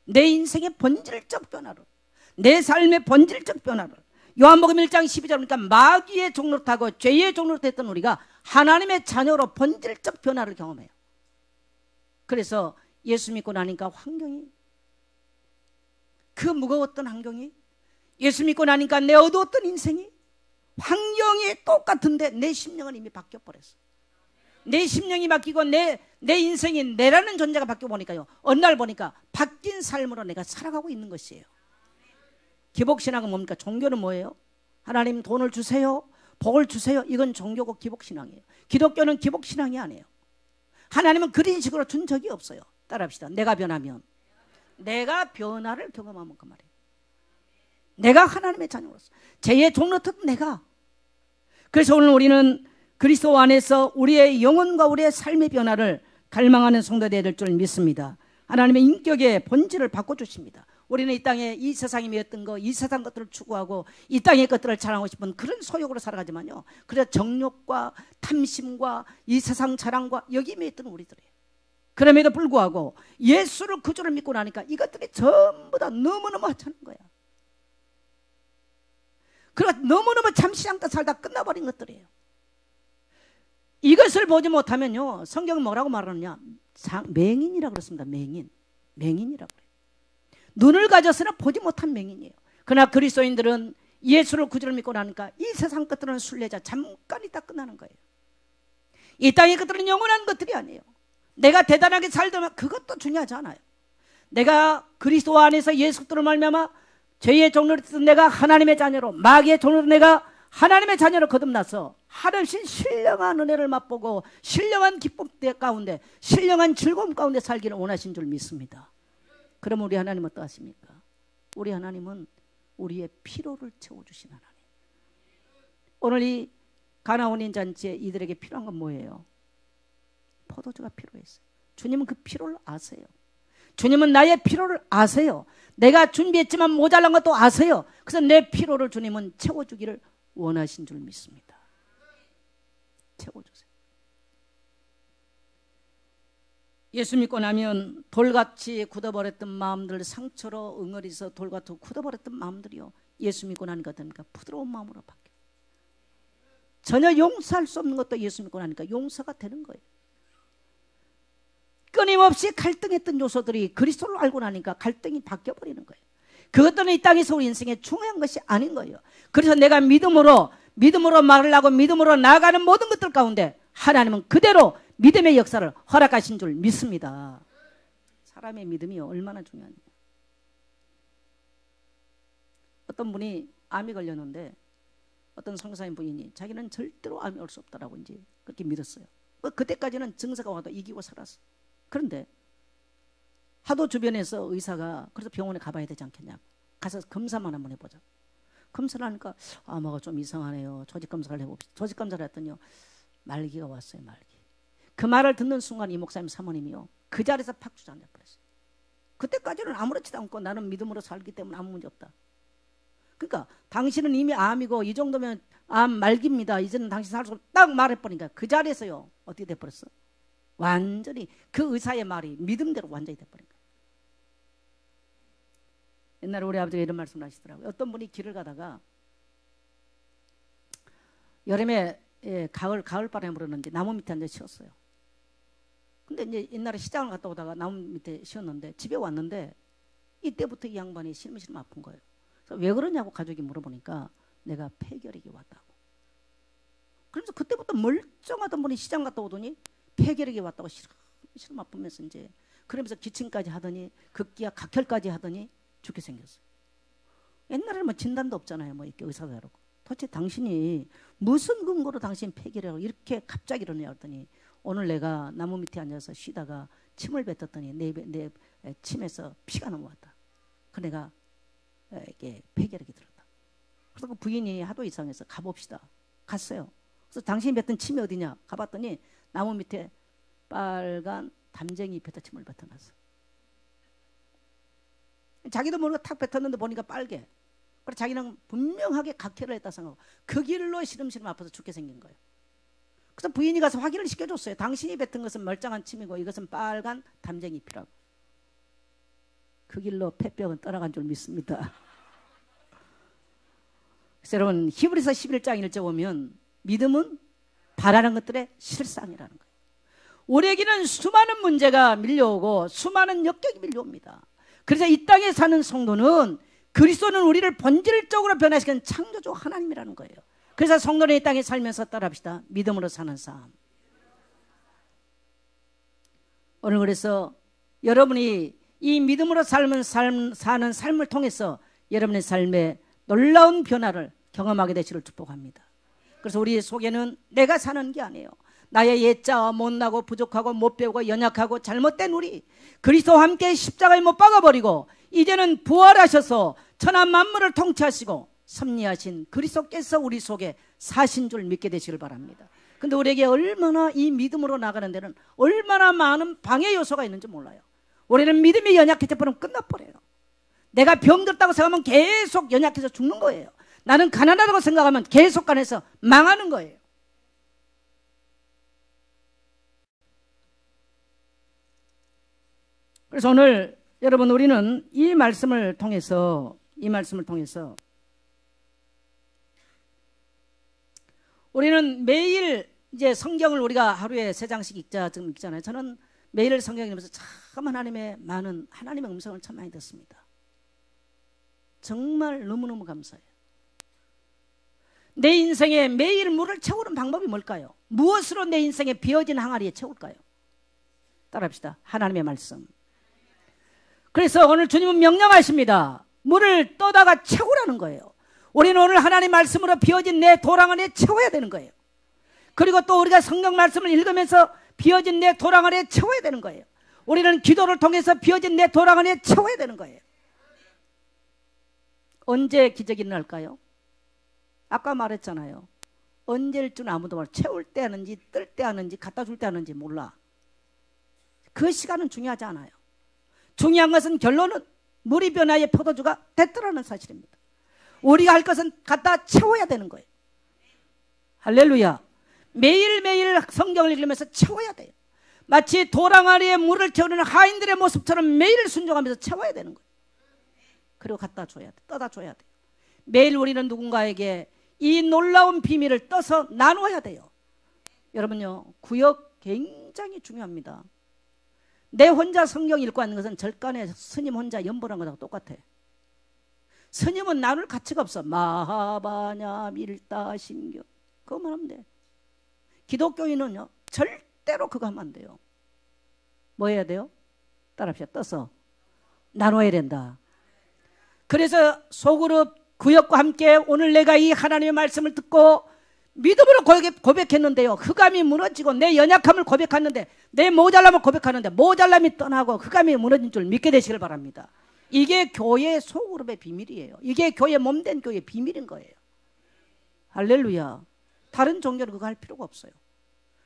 내 인생의 본질적 변화를, 내 삶의 본질적 변화를. 요한복음 1장 12절 보니까 마귀의 종노릇하고 죄의 종노릇했던 우리가 하나님의 자녀로 본질적 변화를 경험해요. 그래서 예수 믿고 나니까 환경이, 그 무거웠던 환경이, 예수 믿고 나니까 내 어두웠던 인생이, 환경이 똑같은데 내 심령은 이미 바뀌어버렸어. 내 심령이 바뀌고 내 인생이 내라는 존재가 바뀌어 보니까요, 어느 날 보니까 바뀐 삶으로 내가 살아가고 있는 것이에요. 기복신앙은 뭡니까? 종교는 뭐예요? 하나님 돈을 주세요, 복을 주세요. 이건 종교고 기복신앙이에요. 기독교는 기복신앙이 아니에요. 하나님은 그런 식으로 준 적이 없어요. 따라합시다. 내가 변하면, 내가 변화를 경험하면 그 말이에요. 내가 하나님의 자녀로서 제2의 종로특 내가. 그래서 오늘 우리는 그리스도 안에서 우리의 영혼과 우리의 삶의 변화를 갈망하는 성도되어야 될 줄 믿습니다. 하나님의 인격의 본질을 바꿔주십니다. 우리는 이 땅에 이 세상이 매였던 거, 이 세상 것들을 추구하고 이 땅의 것들을 자랑하고 싶은 그런 소욕으로 살아가지만요, 그래서 정욕과 탐심과 이 세상 자랑과 여기에 매였던 우리들이에요. 그럼에도 불구하고 예수를 구주를 믿고 나니까 이것들이 전부 다 너무너무 하찮은 거야. 그러니까 너무너무 잠시 잠깐 살다 끝나버린 것들이에요. 이것을 보지 못하면요, 성경은 뭐라고 말하느냐? 맹인이라고 그랬습니다. 맹인이라고 그래요. 눈을 가졌으나 보지 못한 맹인이에요. 그러나 그리스도인들은 예수를 구주를 믿고 나니까 이 세상 것들은 순례자, 잠깐 있다 끝나는 거예요. 이 땅의 것들은 영원한 것들이 아니에요. 내가 대단하게 살더만 그것도 중요하지 않아요. 내가 그리스도 안에서 예수 그리스도를 말미암아 죄의 종로로서 내가 하나님의 자녀로, 마귀의 종로로 내가 하나님의 자녀로 거듭나서 한없이 신령한 은혜를 맛보고 신령한 기쁨 가운데, 신령한 즐거움 가운데 살기를 원하신 줄 믿습니다. 그럼 우리 하나님은 어떠하십니까? 우리 하나님은 우리의 피로를 채워주신 하나님. 오늘 이 가나 혼인 잔치에 이들에게 필요한 건 뭐예요? 포도주가 필요했어요. 주님은 그 피로를 아세요. 주님은 나의 피로를 아세요. 내가 준비했지만 모자란 것도 아세요. 그래서 내 피로를 주님은 채워주기를 원하신 줄 믿습니다. 채워주세요. 예수 믿고 나면 돌같이 굳어버렸던 마음들, 상처로 응어리서 돌같이 굳어버렸던 마음들이요, 예수 믿고 나니까 어떠니까 부드러운 마음으로 바뀌어요. 전혀 용서할 수 없는 것도 예수 믿고 나니까 용서가 되는 거예요. 끊임없이 갈등했던 요소들이 그리스도를 알고 나니까 갈등이 바뀌어버리는 거예요. 그것들은 이 땅에서 우리 인생에 중요한 것이 아닌 거예요. 그래서 내가 믿음으로 말을 하고 믿음으로 나아가는 모든 것들 가운데 하나님은 그대로 믿음의 역사를 허락하신 줄 믿습니다. 사람의 믿음이 얼마나 중요하냐. 어떤 분이 암이 걸렸는데 어떤 선교사님 부인이 자기는 절대로 암이 올 수 없다라고 이제 그렇게 믿었어요. 그때까지는 증세가 와도 이기고 살았어. 그런데 하도 주변에서 의사가 그래서 병원에 가봐야 되지 않겠냐고, 가서 검사만 한번 해보자. 검사를 하니까 뭐가 좀 이상하네요. 조직 검사를 해봅시다. 조직 검사를 했더니요, 말기가 왔어요. 말기. 그 말을 듣는 순간 이 목사님 사모님이요, 그 자리에서 팍 주저앉아 버렸어요. 그때까지는 아무렇지도 않고 나는 믿음으로 살기 때문에 아무 문제 없다. 그러니까 당신은 이미 암이고 이 정도면 암 말기입니다. 이제는 당신 살 수 없다. 딱 말해버리니까 그 자리에서요, 어떻게 돼버렸어? 완전히 그 의사의 말이 믿음대로 완전히 돼버린 거예요. 옛날에 우리 아버지가 이런 말씀을 하시더라고요. 어떤 분이 길을 가다가 여름에 가을바람이 불었는데 나무 밑에 앉아 쉬었어요. 근데 이제 옛날에 시장을 갔다 오다가 나무 밑에 쉬었는데 집에 왔는데 이때부터 이 양반이 실무실만 아픈 거예요. 그래서 왜 그러냐고 가족이 물어보니까 내가 폐결핵이 왔다고. 그래서 그때부터 멀쩡하던 분이 시장 갔다 오더니 폐결핵이 왔다고 시름 아프면서 이제 그러면서 기침까지 하더니 급기야 각혈까지 하더니 죽게 생겼어요. 옛날에는 뭐 진단도 없잖아요. 뭐 이렇게 의사가 그러고. 도대체 당신이 무슨 근거로 당신 폐결핵을 이렇게 갑자기 이러냐 했더니 오늘 내가 나무 밑에 앉아서 쉬다가 침을 뱉었더니 내 침에서 피가 넘어왔다. 그 내가 이게 폐결핵이 들었다. 그래서 그 부인이 하도 이상해서 가봅시다. 갔어요. 그래서 당신이 뱉은 침이 어디냐 가봤더니 나무 밑에 빨간 담쟁이 잎에다 침을 뱉어놨어. 자기도 모르고 탁 뱉었는데 보니까 빨개. 그래서 자기는 분명하게 각혈을 했다 생각하고 그 길로 시름시름 아파서 죽게 생긴 거예요. 그래서 부인이 가서 확인을 시켜줬어요. 당신이 뱉은 것은 멀쩡한 침이고 이것은 빨간 담쟁이 잎이라고. 그 길로 폐병은 떠나간 줄 믿습니다. 그래서 여러분 히브리서 11장 1절 보면 믿음은 바라는 것들의 실상이라는 거예요. 우리에게는 수많은 문제가 밀려오고 수많은 역경이 밀려옵니다. 그래서 이 땅에 사는 성도는 그리스도는 우리를 본질적으로 변화시키는 창조주 하나님이라는 거예요. 그래서 성도는 이 땅에 살면서 따라합시다. 믿음으로 사는 삶. 오늘 그래서 여러분이 이 믿음으로 사는 삶을 통해서 여러분의 삶에 놀라운 변화를 경험하게 되시기를 축복합니다. 그래서 우리 속에는 내가 사는 게 아니에요. 나의 옛자와 못나고 부족하고 못 배우고 연약하고 잘못된 우리 그리스도와 함께 십자가에 못 박아버리고 이제는 부활하셔서 천하 만물을 통치하시고 섭리하신 그리스도께서 우리 속에 사신 줄 믿게 되시길 바랍니다. 근데 우리에게 얼마나 이 믿음으로 나가는 데는 얼마나 많은 방해 요소가 있는지 몰라요. 우리는 믿음이 연약해져 버리면 끝나버려요. 내가 병들었다고 생각하면 계속 연약해서 죽는 거예요. 나는 가난하다고 생각하면 계속 가난해서 망하는 거예요. 그래서 오늘 여러분 우리는 이 말씀을 통해서 우리는 매일 이제 성경을 우리가 하루에 3장씩 읽잖아요. 저는 매일 성경 읽으면서 참 하나님의 많은 하나님의 음성을 참 많이 듣습니다. 정말 너무너무 감사해요. 내 인생에 매일 물을 채우는 방법이 뭘까요? 무엇으로 내 인생에 비어진 항아리에 채울까요? 따라합시다. 하나님의 말씀. 그래서 오늘 주님은 명령하십니다. 물을 떠다가 채우라는 거예요. 우리는 오늘 하나님 말씀으로 비어진 내 도랑아리에 채워야 되는 거예요. 그리고 또 우리가 성경 말씀을 읽으면서 비어진 내 도랑아리에 채워야 되는 거예요. 우리는 기도를 통해서 비어진 내 도랑아리에 채워야 되는 거예요. 언제 기적이 일어날까요? 아까 말했잖아요. 언제일 줄 아무도 몰라. 채울 때 하는지 뜰 때 하는지 갖다 줄 때 하는지 몰라. 그 시간은 중요하지 않아요. 중요한 것은 결론은 물이 변화의 포도주가 됐더라는 사실입니다. 우리가 할 것은 갖다 채워야 되는 거예요. 할렐루야. 매일매일 성경을 읽으면서 채워야 돼요. 마치 도랑아리에 물을 채우는 하인들의 모습처럼 매일 순종하면서 채워야 되는 거예요. 그리고 갖다 줘야 돼. 떠다 줘야 돼요. 매일 우리는 누군가에게 이 놀라운 비밀을 떠서 나누어야 돼요. 여러분요, 구역 굉장히 중요합니다. 내 혼자 성경 읽고 하는 것은 절간에 스님 혼자 연보한 것하고 똑같아. 스님은 나눌 가치가 없어. 마하바냐 밀다 심교 그것만 하면 돼. 기독교인은요 절대로 그거 하면 안 돼요. 뭐 해야 돼요? 따라합시다. 떠서 나눠야 된다. 그래서 소그룹 구역과 함께 오늘 내가 이 하나님의 말씀을 듣고 믿음으로 고백했는데요, 흑암이 무너지고 내 연약함을 고백하는데, 내 모자람을 고백하는데 모자람이 떠나고 흑암이 무너진 줄 믿게 되시길 바랍니다. 이게 교회 소그룹의 비밀이에요. 이게 교회 몸된 교회의 비밀인 거예요. 할렐루야. 다른 종교는 그거 할 필요가 없어요.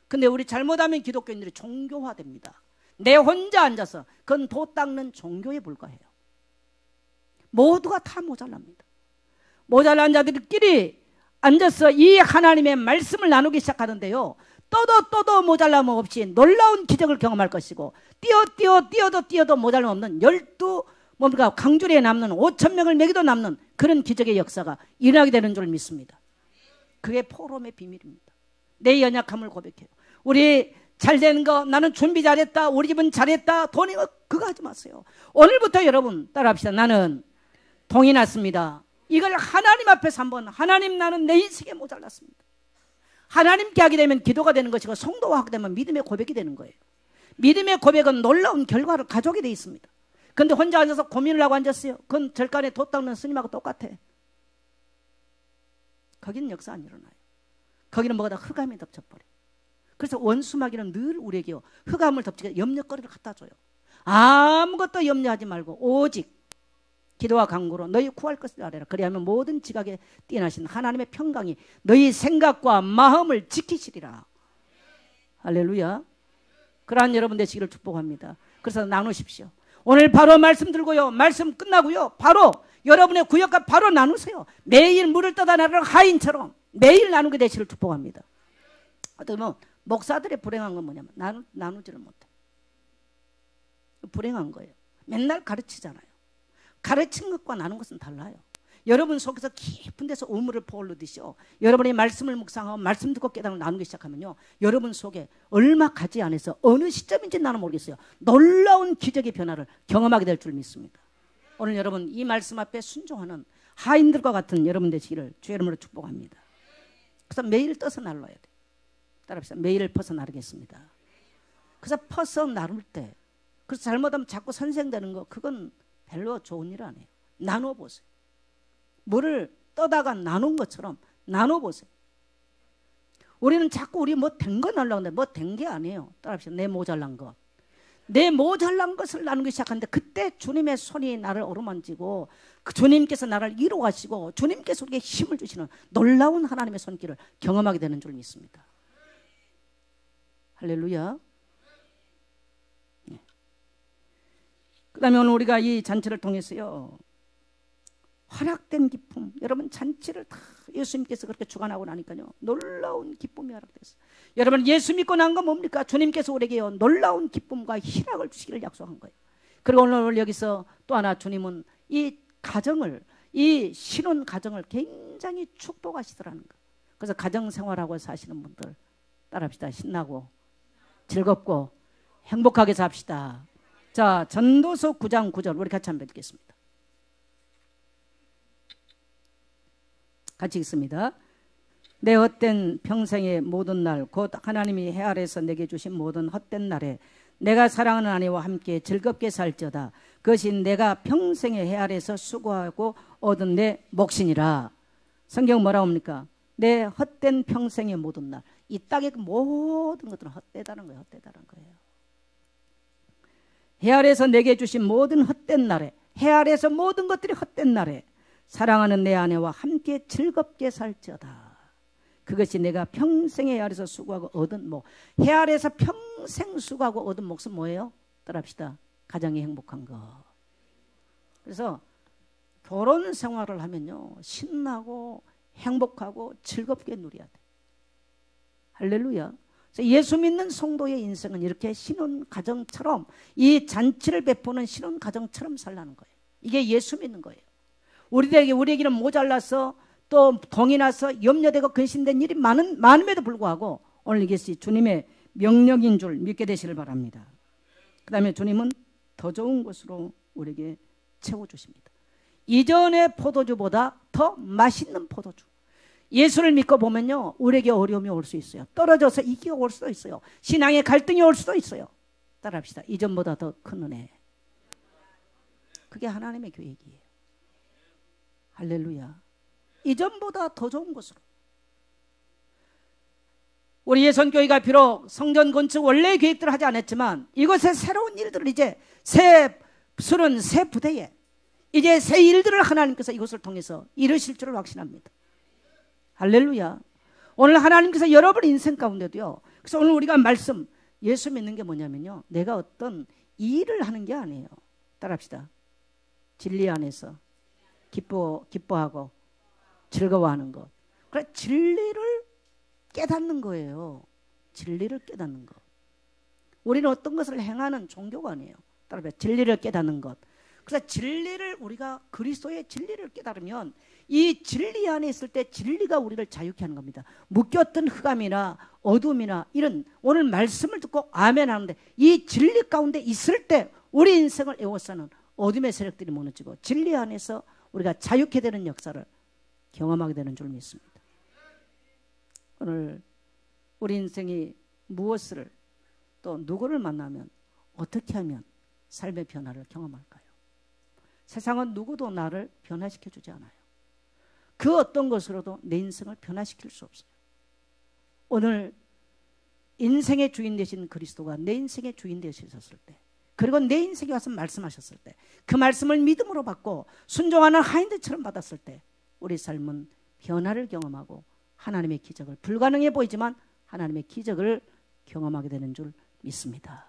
근데 우리 잘못하면 기독교인들이 종교화됩니다. 내 혼자 앉아서 그건 도 닦는 종교에 불과해요. 모두가 다 모자랍니다. 모자란 자들끼리 앉아서 이 하나님의 말씀을 나누기 시작하는데요, 떠도 모자람 없이 놀라운 기적을 경험할 것이고, 뛰어도 모자람 없는 12 뭔가 강주리에 남는 5,000명을 먹이도 남는 그런 기적의 역사가 일어나게 되는 줄 믿습니다. 그게 포럼의 비밀입니다. 내 연약함을 고백해요. 우리 잘되는 거, 나는 준비 잘했다, 우리 집은 잘했다, 돈이 그거 하지 마세요. 오늘부터 여러분 따라합시다. 나는 동이 났습니다. 이걸 하나님 앞에서 한번, 하나님 나는 내 인생에 모자랐습니다. 하나님께 하게 되면 기도가 되는 것이고, 성도가 하게 되면 믿음의 고백이 되는 거예요. 믿음의 고백은 놀라운 결과를 가져오게 되어 있습니다. 그런데 혼자 앉아서 고민을 하고 앉았어요. 그건 절간에 돛 닦는 스님하고 똑같아. 거기는 역사 안 일어나요. 거기는 뭐가 다 흑암이 덮쳐버려요. 그래서 원수마귀는 늘 우리에게 흑암을 덮치게 염려거리를 갖다 줘요. 아무것도 염려하지 말고 오직 기도와 간구로 너희 구할 것을 아뢰라. 그리하면 모든 지각에 뛰어나신 하나님의 평강이 너희 생각과 마음을 지키시리라. 할렐루야. 그러한 여러분 되시기를 축복합니다. 그래서 나누십시오. 오늘 바로 말씀 들고요, 말씀 끝나고요, 바로 여러분의 구역과 바로 나누세요. 매일 물을 떠다 나르는 하인처럼 매일 나누게 되시기를 축복합니다. 어떻게 보면 목사들의 불행한 건 뭐냐면 나누지를 못해. 불행한 거예요. 맨날 가르치잖아요. 가르친 것과 나눈 것은 달라요. 여러분 속에서 깊은 데서 우물을 퍼올르듯이요, 여러분의 말씀을 묵상하고 말씀 듣고 깨달음을 나누기 시작하면요, 여러분 속에 얼마 가지 않아서 어느 시점인지 나는 모르겠어요, 놀라운 기적의 변화를 경험하게 될 줄 믿습니다. 오늘 여러분 이 말씀 앞에 순종하는 하인들과 같은 여러분 되시기를 주의 이름으로 축복합니다. 그래서 매일 떠서 나눠야 돼요. 따라합시다. 매일 퍼서 나르겠습니다. 그래서 퍼서 나눌 때, 그래서 잘못하면 자꾸 선생되는 거, 그건 별로 좋은 일 아니에요. 나눠보세요. 물을 떠다가 나눈 것처럼 나눠보세요. 우리는 자꾸 우리 뭐 된 거 날라고 하는데 뭐 된 게 아니에요. 따라합시다. 내 모자란 것. 내 모자란 것을 나누기 시작하는데 그때 주님의 손이 나를 어루만지고 그 주님께서 나를 이루가시고 주님께서 우리에게 힘을 주시는 놀라운 하나님의 손길을 경험하게 되는 줄 믿습니다. 할렐루야. 네. 그 다음에 오늘 우리가 이 잔치를 통해서요, 허락된 기쁨, 여러분 잔치를 다 예수님께서 그렇게 주관하고 나니까요 놀라운 기쁨이 허락됐어요. 여러분 예수 믿고 난 건 뭡니까? 주님께서 우리에게 놀라운 기쁨과 희락을 주시기를 약속한 거예요. 그리고 오늘 여기서 또 하나 주님은 이 가정을, 이 신혼 가정을 굉장히 축복하시더라는 거예요. 그래서 가정생활하고 사시는 분들 따라합시다. 신나고 즐겁고 행복하게 삽시다. 자, 전도서 9장 9절 우리 같이 한번 읽겠습니다. 같이 읽습니다. 내 헛된 평생의 모든 날 곧 하나님이 해 아래에서 내게 주신 모든 헛된 날에 내가 사랑하는 아내와 함께 즐겁게 살지어다. 그것이 내가 평생의 해 아래에서 수고하고 얻은 내 몫이니라. 성경 뭐라고 합니까? 내 헛된 평생의 모든 날. 이 땅의 모든 것들은 헛되다는 거예요. 헛되다는 거예요. 해 아래에서 내게 주신 모든 헛된 날에, 해 아래에서 모든 것들이 헛된 날에 사랑하는 내 아내와 함께 즐겁게 살지어다. 그것이 내가 평생의 해 아래에서 수고하고 얻은 목. 해 아래에서 평생 수고하고 얻은 몫은 뭐예요? 따라합시다. 가정이 행복한 거. 그래서 결혼 생활을 하면요 신나고 행복하고 즐겁게 누려야 돼. 할렐루야. 그래서 예수 믿는 성도의 인생은 이렇게 신혼 가정처럼, 이 잔치를 베푸는 신혼 가정처럼 살라는 거예요. 이게 예수 믿는 거예요. 우리에게는 모자라서 또 동이 나서 염려되고 근심된 일이 많음에도 불구하고 오늘 이것이 주님의 명령인 줄 믿게 되시길 바랍니다. 그 다음에 주님은 더 좋은 것으로 우리에게 채워주십니다. 이전의 포도주보다 더 맛있는 포도주. 예수를 믿고 보면요 우리에게 어려움이 올 수 있어요. 떨어져서 이기가 올 수도 있어요. 신앙의 갈등이 올 수도 있어요. 따라합시다. 이전보다 더 큰 은혜. 그게 하나님의 계획이에요. 할렐루야. 이전보다 더 좋은 것으로. 우리 예선교회가 비록 성전 건축 원래의 계획대로 하지 않았지만 이것의 새로운 일들을 이제 새 부대에 이제 새 일들을 하나님께서 이것을 통해서 이루실 줄을 확신합니다. 할렐루야. 오늘 하나님께서 여러분 인생 가운데도요. 그래서 오늘 우리가 말씀, 예수 믿는 게 뭐냐면요 내가 어떤 일을 하는 게 아니에요. 따라합시다. 진리 안에서 기뻐하고 즐거워하는 것. 그래 진리를 깨닫는 거예요. 진리를 깨닫는 것. 우리는 어떤 것을 행하는 종교가 아니에요. 따라서 진리를 깨닫는 것. 그래서 진리를 우리가 그리스도의 진리를 깨달으면 이 진리 안에 있을 때 진리가 우리를 자유케 하는 겁니다. 묶였던 흑암이나 어둠이나 이런 오늘 말씀을 듣고 아멘 하는데 이 진리 가운데 있을 때 우리 인생을 에워싸는 어둠의 세력들이 무너지고 진리 안에서 우리가 자유케 되는 역사를 경험하게 되는 줄 믿습니다. 오늘 우리 인생이 무엇을 또 누구를 만나면 어떻게 하면 삶의 변화를 경험할까요? 세상은 누구도 나를 변화시켜 주지 않아요. 그 어떤 것으로도 내 인생을 변화시킬 수 없어요. 오늘 인생의 주인 되신 그리스도가 내 인생의 주인 되셨을 때 그리고 내 인생에 와서 말씀하셨을 때 그 말씀을 믿음으로 받고 순종하는 하인들처럼 받았을 때 우리 삶은 변화를 경험하고 하나님의 기적을 불가능해 보이지만 하나님의 기적을 경험하게 되는 줄 믿습니다.